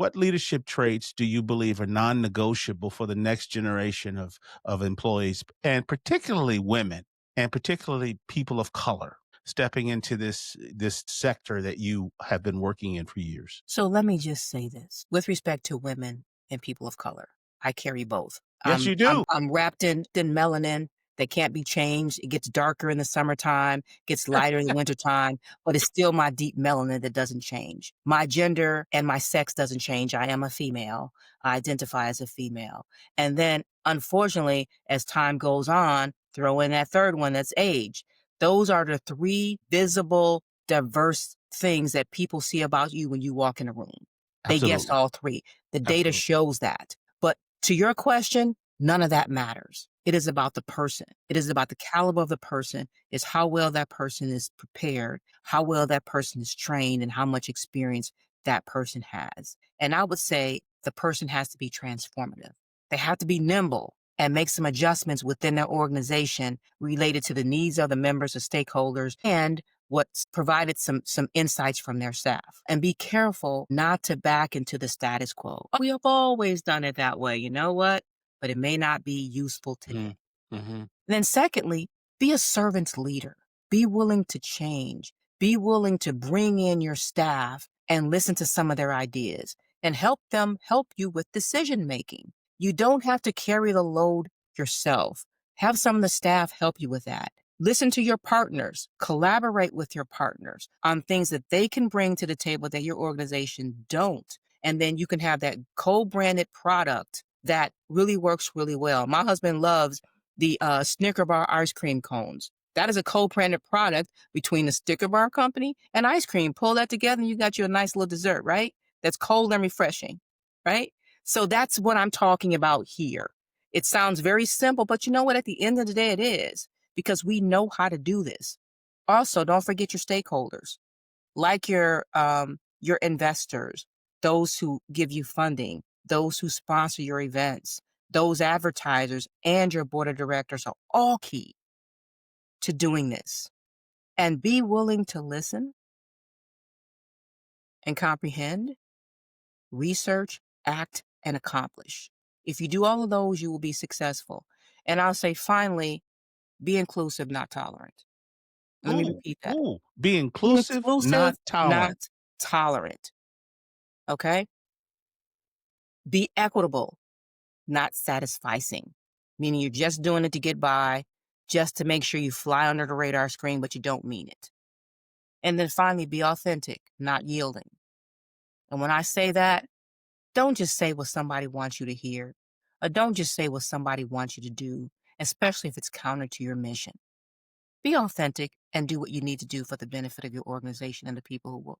What leadership traits do you believe are non-negotiable for the next generation of employees, and particularly women, and particularly people of color, stepping into this sector that you have been working in for years? So let me just say this with respect to women and people of color. I carry both. Yes, I'm you I'm do. I'm wrapped in melanin that can't be changed. It gets darker in the summertime, gets lighter in the wintertime, but it's still my deep melanin that doesn't change. My gender and my sex doesn't change. I am a female. I identify as a female. And then unfortunately, as time goes on, throw in that third one, that's age. Those are the three visible diverse things that people see about you when you walk in a room. They guessed Absolutely. all three. The data Absolutely. shows that. But to your question, none of that matters. It is about the person. It is about the caliber of the person, is how well that person is prepared, how well that person is trained, and how much experience that person has. And I would say the person has to be transformative. They have to be nimble and make some adjustments within their organization related to the needs of the members, the stakeholders, and what's provided some insights from their staff. And be careful not to back into the status quo. We have always done it that way. You know what? But it may not be useful today. Mhm. Mhm. Then secondly, be a servant leader. Be willing to change. Be willing to bring in your staff and listen to some of their ideas and help them help you with decision making. You don't have to carry the load yourself. Have some of the staff help you with that. Listen to your partners, collaborate with your partners on things that they can bring to the table that your organization don't. And then you can have that co-branded product that really works really well. My husband loves the Snicker bar ice cream cones. That is a co-branded product between the Snicker bar company and ice cream. Pull that together and you got you a nice little dessert, right? That's cold and refreshing, right? So that's what I'm talking about here. It sounds very simple, but you know what? At the end of the day, it is because we know how to do this. Also, don't forget your stakeholders, like your investors, those who give you funding, those who sponsor your events, those advertisers, and your board of directors are all key to doing this. And be willing to listen and comprehend, research, act, and accomplish. If you do all of those, you will be successful. And I'll say finally, be inclusive, not tolerant. Let me Ooh, repeat that. ooh, be Be inclusive, not inclusive, not tolerant. tolerant. Okay? Be equitable, not satisficing, meaning you're just doing it to get by, just to make sure you fly under the radar screen, but you don't mean it. And then finally, be authentic, not yielding. And when I say that, don't just say what somebody wants you to hear, or don't just say what somebody wants you to do, especially if it's counter to your mission. Be authentic and do what you need to do for the benefit of your organization and the people who work.